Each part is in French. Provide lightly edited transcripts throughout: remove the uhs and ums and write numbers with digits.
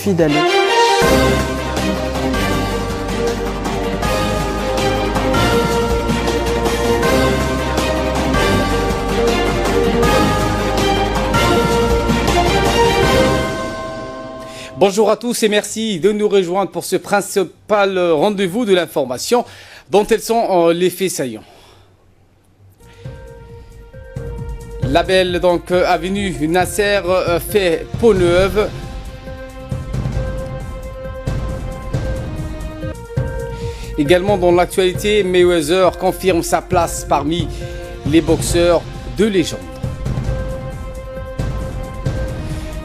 Puy d'Alais. Bonjour à tous et merci de nous rejoindre pour ce principal rendez-vous de l'information dont elles sont les faits saillants. La belle donc avenue Nasser fait peau neuve. Également dans l'actualité, Mayweather confirme sa place parmi les boxeurs de légende.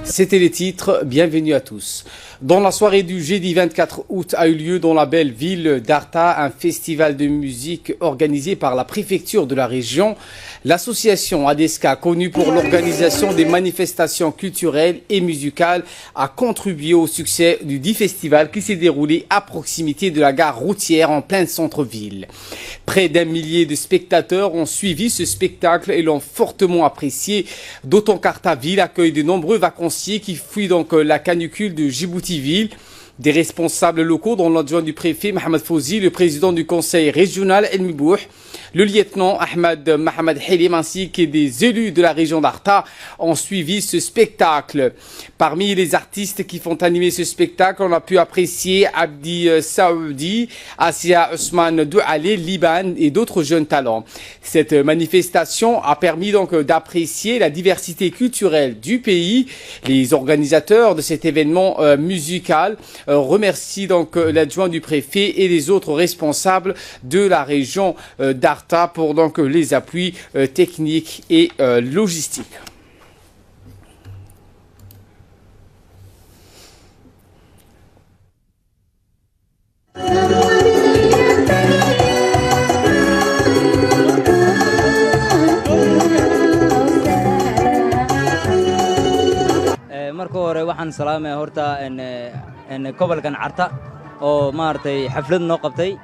C'était les titres, bienvenue à tous. Dans la soirée du jeudi 24 août a eu lieu dans la belle ville d'Arta un festival de musique organisé par la préfecture de la région. L'association ADESCA, connue pour l'organisation des manifestations culturelles et musicales, a contribué au succès du dit festival qui s'est déroulé à proximité de la gare routière en plein centre-ville. Près d'1 millier de spectateurs ont suivi ce spectacle et l'ont fortement apprécié, d'autant qu'Artaville accueille de nombreux vacanciers qui fuient donc la canicule de Djibouti-Ville. Des responsables locaux, dont l'adjoint du préfet Mohamed Fouzi, le président du conseil régional El Mibouh, le lieutenant Ahmed Mohamed Hilim ainsi que des élus de la région d'Arta ont suivi ce spectacle. Parmi les artistes qui font animer ce spectacle, on a pu apprécier Abdi Saoudi, Asia Ousmane Doualé, Liban et d'autres jeunes talents. Cette manifestation a permis donc d'apprécier la diversité culturelle du pays. Les organisateurs de cet événement musical remercie donc l'adjoint du préfet et les autres responsables de la région d'Arta pour donc les appuis techniques et logistiques. marka hore waxaan salaamay horta gobolkan Arta oo maartay xaflad noo qabtay.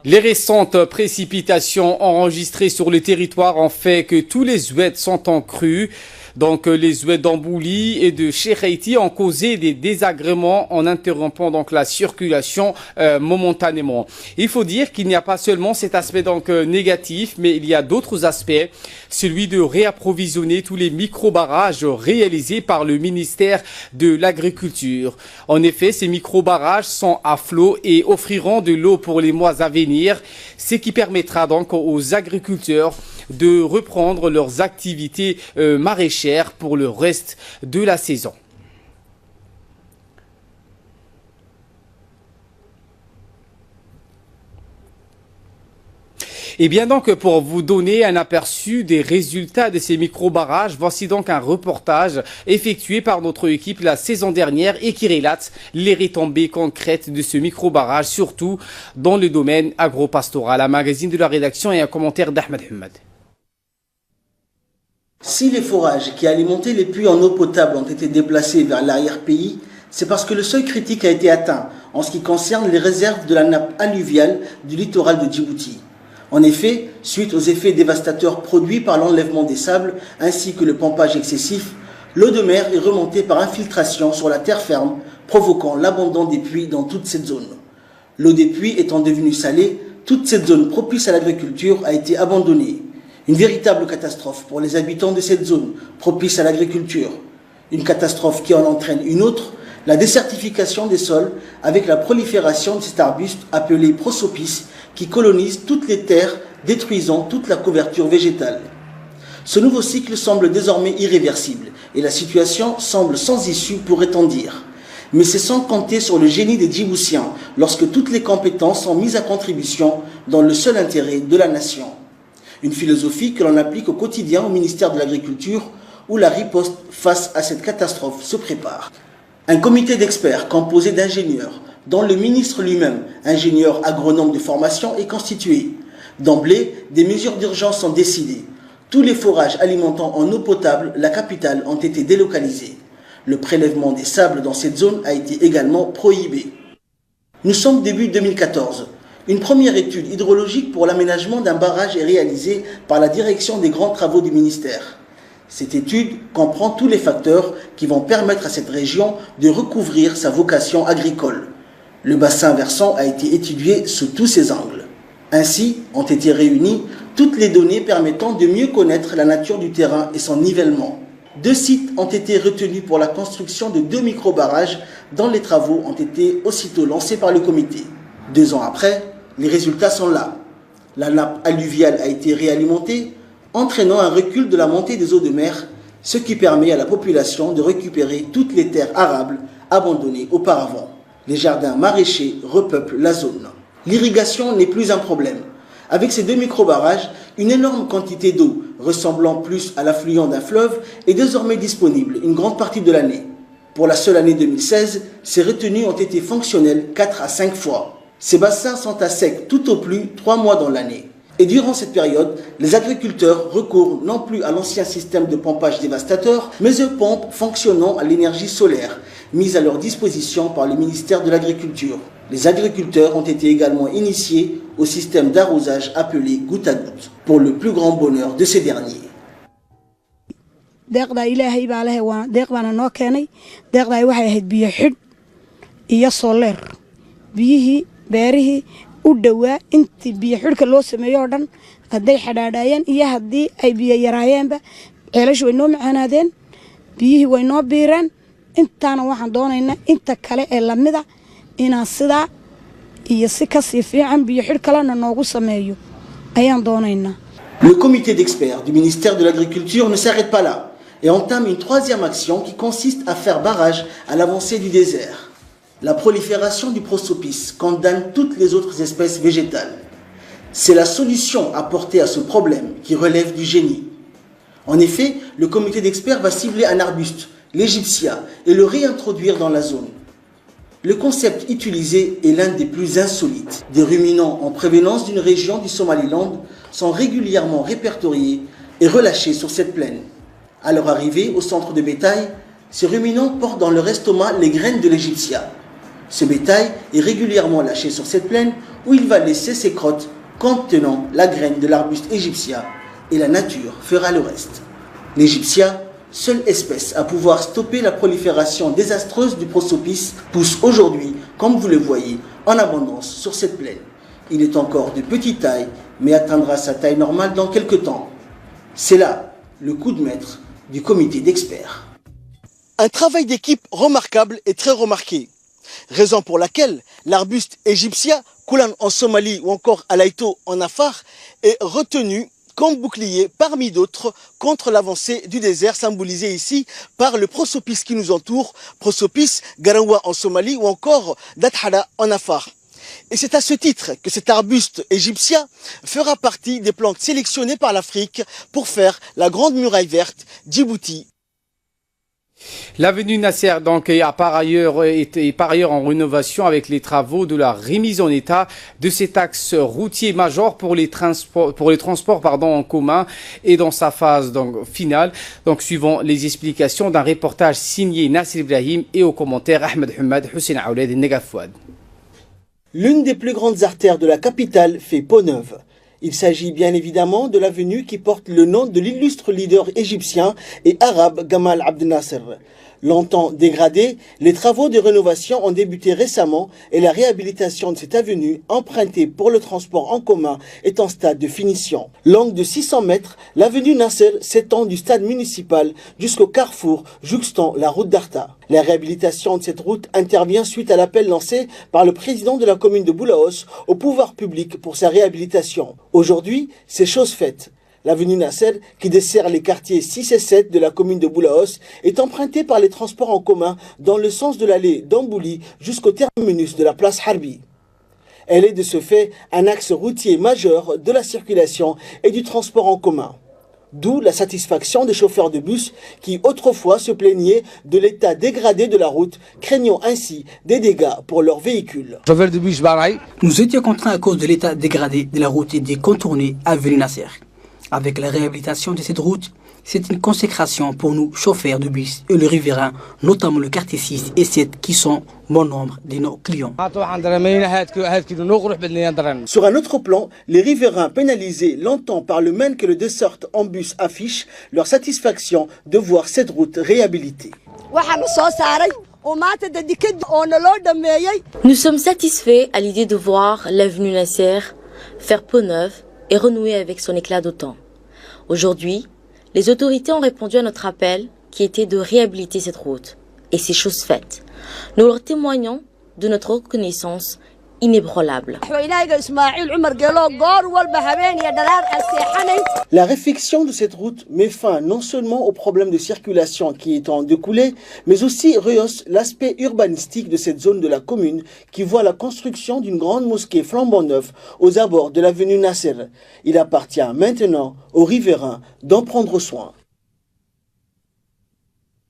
Les récentes précipitations enregistrées sur le territoire ont fait que tous les oueds sont en crue. Donc les oueds d'Ambouli et de Cheikh ont causé des désagréments en interrompant donc la circulation momentanément. Il faut dire qu'il n'y a pas seulement cet aspect donc négatif, mais il y a d'autres aspects, celui de réapprovisionner tous les micro-barrages réalisés par le ministère de l'Agriculture. En effet, ces micro-barrages sont à flot et offriront de l'eau pour les mois à venir, ce qui permettra donc aux agriculteurs de reprendre leurs activités maraîchères pour le reste de la saison. Et bien donc pour vous donner un aperçu des résultats de ces micro-barrages, voici donc un reportage effectué par notre équipe la saison dernière et qui relate les retombées concrètes de ce micro-barrage, surtout dans le domaine agro-pastoral. Un magazine de la rédaction et un commentaire d'Ahmed Hamad. Si les forages qui alimentaient les puits en eau potable ont été déplacés vers l'arrière-pays, c'est parce que le seuil critique a été atteint en ce qui concerne les réserves de la nappe alluviale du littoral de Djibouti. En effet, suite aux effets dévastateurs produits par l'enlèvement des sables ainsi que le pompage excessif, l'eau de mer est remontée par infiltration sur la terre ferme, provoquant l'abandon des puits dans toute cette zone. L'eau des puits étant devenue salée, toute cette zone propice à l'agriculture a été abandonnée. Une véritable catastrophe pour les habitants de cette zone propice à l'agriculture. Une catastrophe qui en entraîne une autre, la désertification des sols avec la prolifération de cet arbuste appelé prosopis qui colonise toutes les terres, détruisant toute la couverture végétale. Ce nouveau cycle semble désormais irréversible et la situation semble sans issue, pourrait-on dire. Mais c'est sans compter sur le génie des Djiboutiens lorsque toutes les compétences sont mises à contribution dans le seul intérêt de la nation. Une philosophie que l'on applique au quotidien au ministère de l'Agriculture où la riposte face à cette catastrophe se prépare. Un comité d'experts composé d'ingénieurs, dont le ministre lui-même, ingénieur agronome de formation, est constitué. D'emblée, des mesures d'urgence sont décidées. Tous les forages alimentant en eau potable la capitale ont été délocalisés. Le prélèvement des sables dans cette zone a été également prohibé. Nous sommes début 2014. Une première étude hydrologique pour l'aménagement d'un barrage est réalisée par la direction des grands travaux du ministère. Cette étude comprend tous les facteurs qui vont permettre à cette région de recouvrir sa vocation agricole. Le bassin versant a été étudié sous tous ses angles. Ainsi ont été réunies toutes les données permettant de mieux connaître la nature du terrain et son nivellement. 2 sites ont été retenus pour la construction de 2 micro-barrages dont les travaux ont été aussitôt lancés par le comité. 2 ans après, les résultats sont là. La nappe alluviale a été réalimentée, entraînant un recul de la montée des eaux de mer, ce qui permet à la population de récupérer toutes les terres arables abandonnées auparavant. Les jardins maraîchers repeuplent la zone. L'irrigation n'est plus un problème. Avec ces 2 micro-barrages, une énorme quantité d'eau, ressemblant plus à l'affluent d'un fleuve, est désormais disponible une grande partie de l'année. Pour la seule année 2016, ces retenues ont été fonctionnelles 4 à 5 fois. Ces bassins sont à sec tout au plus 3 mois dans l'année. Et durant cette période, les agriculteurs recourent non plus à l'ancien système de pompage dévastateur, mais aux pompes fonctionnant à l'énergie solaire, mise à leur disposition par le ministère de l'Agriculture. Les agriculteurs ont été également initiés au système d'arrosage appelé goutte à goutte, pour le plus grand bonheur de ces derniers. deeqda ilaahay baa leh waa deeq baana noo keenay deeqday waxay ahayd biyo xidh iyo soleer biyihii beerihii u dhawaa intii biyo xidhka loo sameeyo oo dhan hadday xadhaadhaayeen iyo haddii ay biyo yaraayeenba ceelashu way noo macaanaadeen biyihii way noo biireen intaana waxaan doonaynaa inta kale ee lamida inaan sidaa iyo si kasii fiican biyo xidh kalena noogu sameeyo ayaan doonaynaa. Le comité d'experts du ministère de l'Agriculture ne s'arrête pas là et entame une 3e action qui consiste à faire barrage à l'avancée du désert. La prolifération du prosopis condamne toutes les autres espèces végétales. C'est la solution apportée à ce problème qui relève du génie. En effet, le comité d'experts va cibler un arbuste, l'Egyptia, et le réintroduire dans la zone. Le concept utilisé est l'un des plus insolites. Des ruminants en prévenance d'une région du Somaliland sont régulièrement répertoriés et relâchés sur cette plaine. À leur arrivée au centre de bétail, ces ruminants portent dans leur estomac les graines de l'Egyptia. Ce bétail est régulièrement lâché sur cette plaine où il va laisser ses crottes contenant la graine de l'arbuste Egyptia et la nature fera le reste. L'Egyptia, seule espèce à pouvoir stopper la prolifération désastreuse du prosopis, pousse aujourd'hui, comme vous le voyez, en abondance sur cette plaine. Il est encore de petite taille, mais atteindra sa taille normale dans quelques temps. C'est là le coup de maître du comité d'experts. Un travail d'équipe remarquable et très remarqué. Raison pour laquelle l'arbuste Egyptia, Koulan en Somalie ou encore Alaito en Afar, est retenu comme bouclier parmi d'autres contre l'avancée du désert, symbolisé ici par le prosopis qui nous entoure, prosopis Garanwa en Somalie ou encore Dathada en Afar. Et c'est à ce titre que cet arbuste Egyptia fera partie des plantes sélectionnées par l'Afrique pour faire la grande muraille verte Djibouti. L'avenue Nasser donc est par ailleurs en rénovation avec les travaux de la remise en état de cet axe routier majeur pour les transports en commun et dans sa phase donc finale. Donc suivant les explications d'un reportage signé Nasser Ibrahim et aux commentaires Ahmed Hamad, Hussein Aouled et Negafouad. L'une des plus grandes artères de la capitale fait peau neuve. Il s'agit bien évidemment de l'avenue qui porte le nom de l'illustre leader égyptien et arabe Gamal Abdel Nasser. Longtemps dégradée, les travaux de rénovation ont débuté récemment et la réhabilitation de cette avenue, empruntée pour le transport en commun, est en stade de finition. Longue de 600 mètres, l'avenue Nasser s'étend du stade municipal jusqu'au carrefour jouxtant la route d'Arta. La réhabilitation de cette route intervient suite à l'appel lancé par le président de la commune de Boulaos au pouvoir public pour sa réhabilitation. Aujourd'hui, c'est chose faite. L'avenue Nasser, qui dessert les quartiers 6 et 7 de la commune de Boulaos, est empruntée par les transports en commun dans le sens de l'allée d'Ambouli jusqu'au terminus de la place Harbi. Elle est de ce fait un axe routier majeur de la circulation et du transport en commun. D'où la satisfaction des chauffeurs de bus qui autrefois se plaignaient de l'état dégradé de la route, craignant ainsi des dégâts pour leurs véhicules. Nous étions contraints à cause de l'état dégradé de la route et des contournées avenue Nasser. Avec la réhabilitation de cette route, C'est une consécration pour nous, chauffeurs de bus et le riverain, notamment le quartier 6 et 7 qui sont bon nombre de nos clients. Sur un autre plan, les riverains pénalisés longtemps par le main que le dessert en bus affiche leur satisfaction de voir cette route réhabilitée. Nous sommes satisfaits à l'idée de voir l'avenue Nasser faire peau neuve et renouer avec son éclat d'autant. Aujourd'hui, les autorités ont répondu à notre appel qui était de réhabiliter cette route. Et c'est chose faite. Nous leur témoignons de notre reconnaissance inébranlable. La réfection de cette route met fin non seulement au problème de circulation qui est en découlé, mais aussi rehausse l'aspect urbanistique de cette zone de la commune qui voit la construction d'une grande mosquée flambant neuve aux abords de l'avenue Nasser. Il appartient maintenant aux riverains d'en prendre soin.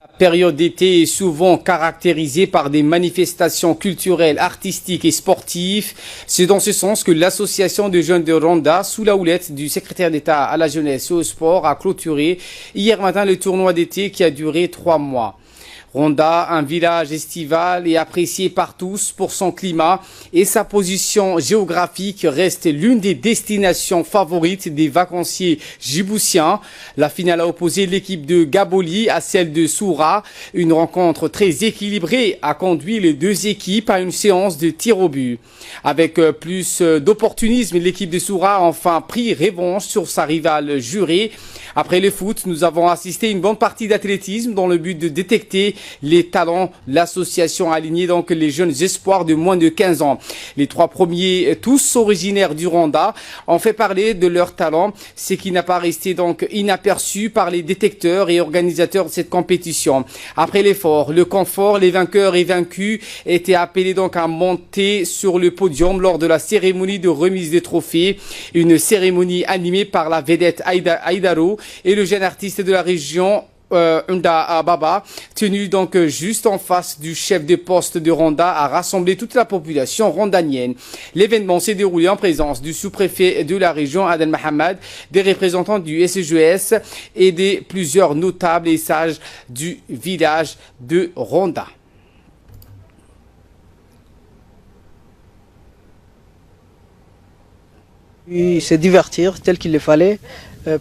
La période d'été est souvent caractérisée par des manifestations culturelles, artistiques et sportives. C'est dans ce sens que l'association de jeunes de Ronda, sous la houlette du secrétaire d'État à la jeunesse et au sport, a clôturé hier matin le tournoi d'été qui a duré 3 mois. Ronda, un village estival et apprécié par tous pour son climat et sa position géographique, reste l'une des destinations favorites des vacanciers djiboutiens. La finale a opposé l'équipe de Gaboli à celle de Soura. Une rencontre très équilibrée a conduit les deux équipes à une séance de tir au but. Avec plus d'opportunisme, l'équipe de Soura a enfin pris revanche sur sa rivale jurée. Après le foot, nous avons assisté à une bonne partie d'athlétisme dans le but de détecter les talents. L'association a aligné donc les jeunes espoirs de moins de 15 ans. Les 3 premiers, tous originaires du Rwanda, ont fait parler de leur talent, ce qui n'a pas resté donc inaperçu par les détecteurs et organisateurs de cette compétition. Après l'effort, le confort, les vainqueurs et vaincus étaient appelés donc à monter sur le podium lors de la cérémonie de remise des trophées. Une cérémonie animée par la vedette Aïdaro et le jeune artiste de la région Unda Baba, tenu donc juste en face du chef de poste de Ronda, a rassemblé toute la population rondanienne. L'événement s'est déroulé en présence du sous-préfet de la région Aden Mohamed, des représentants du SGES et de plusieurs notables et sages du village de Ronda. Puis se divertir tel qu'il le fallait,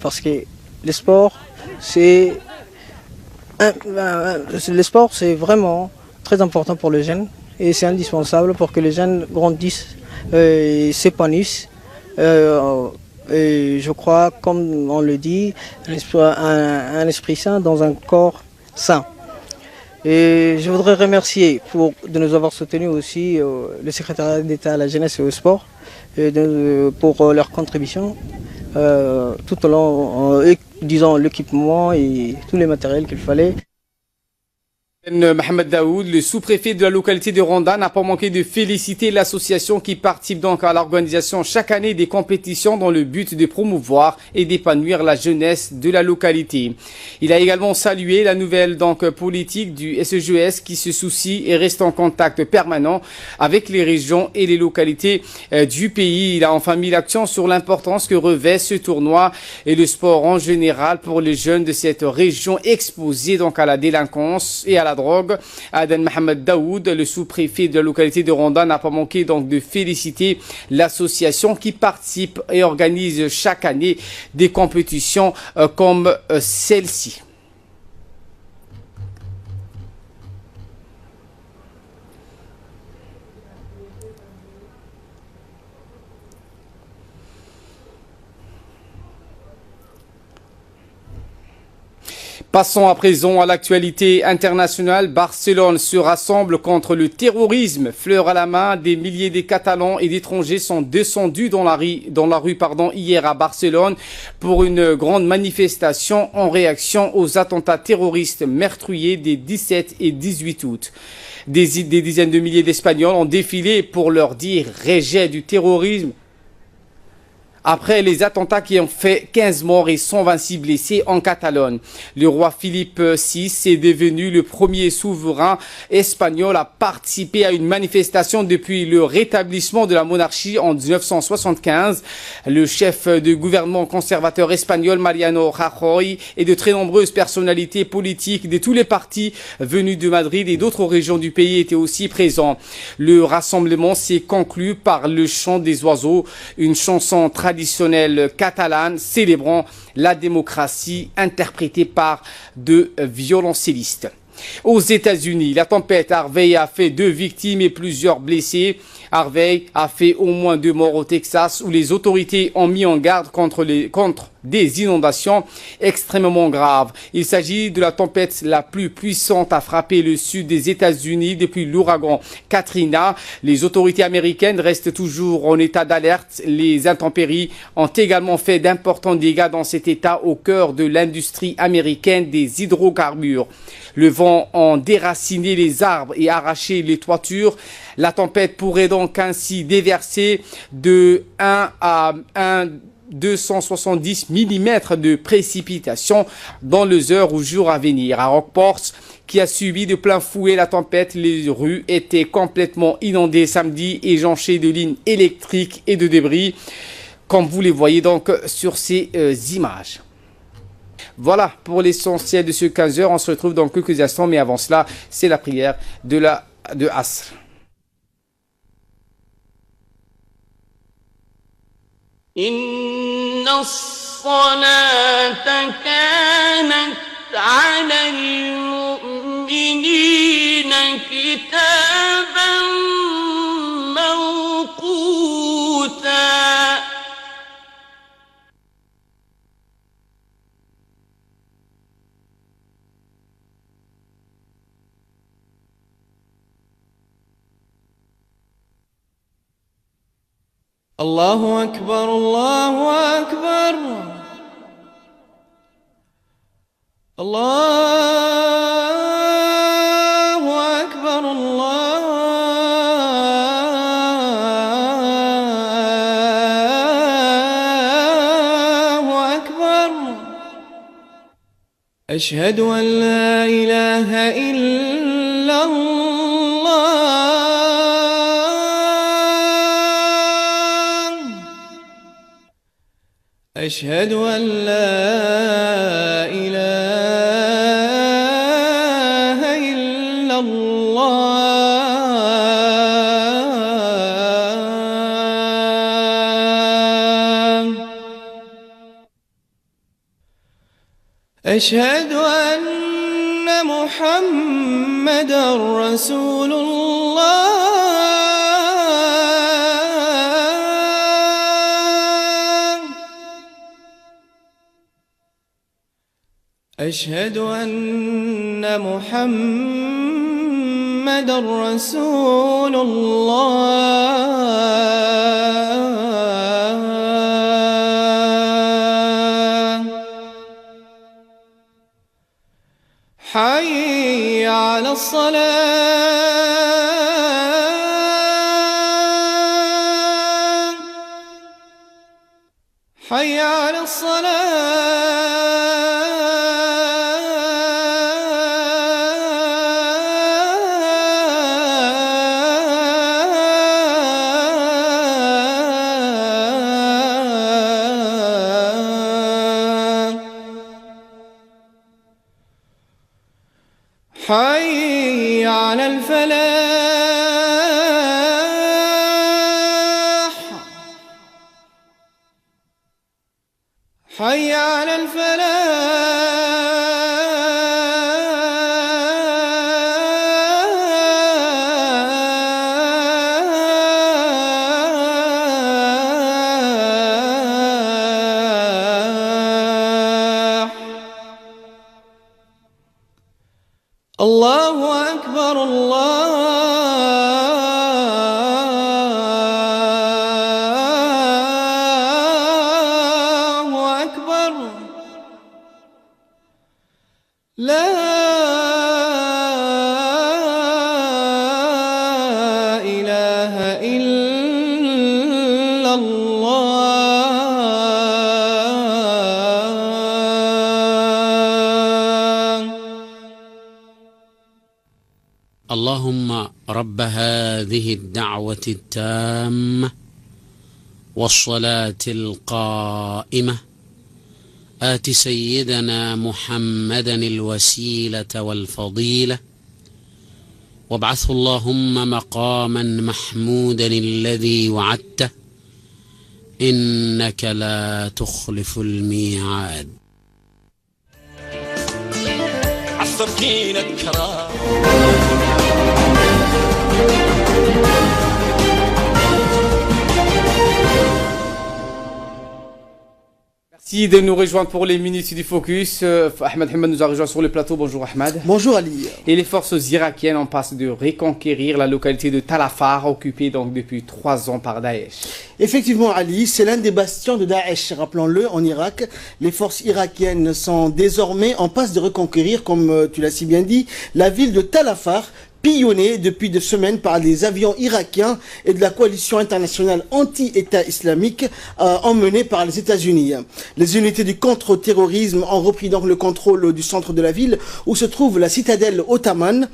parce que le sport, c'est vraiment très important pour les jeunes et c'est indispensable pour que les jeunes grandissent et s'épanouissent. Et je crois, comme on le dit, un esprit sain dans un corps sain. Et je voudrais remercier de nous avoir soutenus aussi le secrétaire d'État à la jeunesse et au sport pour leur contribution tout au long, disons l'équipement et tous les matériels qu'il fallait. Mohamed Daoud, le sous-préfet de la localité de Ronda, n'a pas manqué de féliciter l'association qui participe donc à l'organisation chaque année des compétitions dans le but de promouvoir et d'épanouir la jeunesse de la localité. Il a également salué la nouvelle donc politique du SGES qui se soucie et reste en contact permanent avec les régions et les localités du pays. Il a enfin mis l'accent sur l'importance que revêt ce tournoi et le sport en général pour les jeunes de cette région exposés donc à la délinquance et à la drogue. Aden Mohamed Daoud, le sous-préfet de la localité de Ronda, n'a pas manqué donc de féliciter l'association qui participe et organise chaque année des compétitions comme celle-ci. Passons à présent à l'actualité internationale. Barcelone se rassemble contre le terrorisme. Fleur à la main, des milliers de Catalans et d'étrangers sont descendus dans la rue hier à Barcelone pour une grande manifestation en réaction aux attentats terroristes meurtriers des 17 et 18 août. Des dizaines de milliers d'Espagnols ont défilé pour leur dire rejet du terrorisme après les attentats qui ont fait 15 morts et 126 blessés en Catalogne. Le roi Philippe VI est devenu le premier souverain espagnol à participer à une manifestation depuis le rétablissement de la monarchie en 1975. Le chef de gouvernement conservateur espagnol Mariano Rajoy et de très nombreuses personnalités politiques de tous les partis venus de Madrid et d'autres régions du pays étaient aussi présents. Le rassemblement s'est conclu par le chant des oiseaux, une chanson traditionnelle catalane célébrant la démocratie interprétée par deux violoncellistes. Aux États-Unis, la tempête Harvey a fait 2 victimes et plusieurs blessés. Harvey a fait au moins 2 morts au Texas où les autorités ont mis en garde contre des inondations extrêmement graves. Il s'agit de la tempête la plus puissante à frapper le sud des États-Unis depuis l'ouragan Katrina. Les autorités américaines restent toujours en état d'alerte. Les intempéries ont également fait d'importants dégâts dans cet état au cœur de l'industrie américaine des hydrocarbures. Le vent a déraciné les arbres et arraché les toitures. La tempête pourrait donc ainsi déverser de 1 à 270 mm de précipitations dans les heures ou jours à venir. À Rockport, qui a subi de plein fouet la tempête, les rues étaient complètement inondées samedi et jonchées de lignes électriques et de débris, comme vous les voyez donc sur ces images. Voilà pour l'essentiel de ce 15h. On se retrouve dans quelques instants, mais avant cela, c'est la prière de Asr. إن الصلاة كانت على المؤمنين كتابا موقوتا الله أكبر الله أكبر الله أكبر الله أكبر أشهد أن لا إله إلا الله أشهد أن لا إله إلا الله أشهد أن محمدا رسول الله أشهد أن محمدا رسول الله حي على الصلاة حي على حي على الفلاح حي على الفلاح الله أكبر الله أكبر لا إله إلا الله اللهم رب هذه الدعوة التامة والصلاة القائمة آت سيدنا محمدا الوسيلة والفضيلة وابعثه اللهم مقاما محمودا الذي وعدته إنك لا تخلف الميعاد. عالصرخين الكرام Merci de nous rejoindre pour les minutes du focus. Ahmed Hamad nous a rejoint sur le plateau. Bonjour Ahmed. Bonjour Ali. Et les forces irakiennes en passent de reconquérir la localité de Tal Afar, occupée donc depuis 3 ans par Daesh. Effectivement Ali, c'est l'un des bastions de Daesh, rappelons-le, en Irak. Les forces irakiennes sont désormais en passe de reconquérir, comme tu l'as si bien dit, la ville de Tal Afar, pillonné depuis 2 semaines par des avions irakiens et de la coalition internationale anti-État islamique emmenée par les États-Unis. Les unités du contre-terrorisme ont repris donc le contrôle du centre de la ville où se trouve la citadelle ottomane.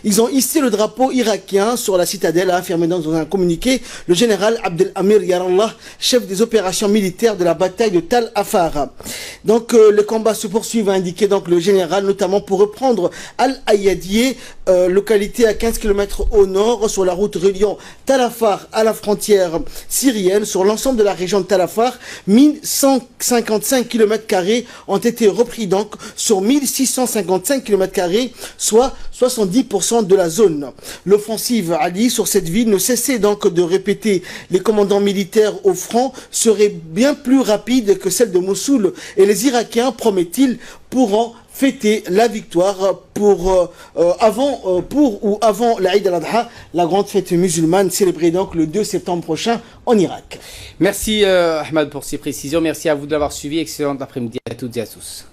Ils ont hissé le drapeau irakien sur la citadelle, a affirmé dans un communiqué le général Abdelhamir Yarallah, chef des opérations militaires de la bataille de Tal Afar. Donc les combats se poursuivent, a indiqué donc le général, notamment pour reprendre Al-Ayadieh, localité à 15 km au nord sur la route reliant Tal Afar à la frontière syrienne. Sur l'ensemble de la région de Tal Afar, 1155 km² ont été repris donc sur 1655 km², soit 70% de la zone. L'offensive Ali sur cette ville ne cessait donc de répéter. Les commandants militaires au front seraient bien plus rapides que celle de Mossoul et les Irakiens, promet-il, pourront fêter la victoire avant l'Aïd al-Adha, la grande fête musulmane célébrée donc le 2 septembre prochain en Irak. Merci Ahmed pour ces précisions. Merci à vous de l'avoir suivi. Excellent après-midi à toutes et à tous.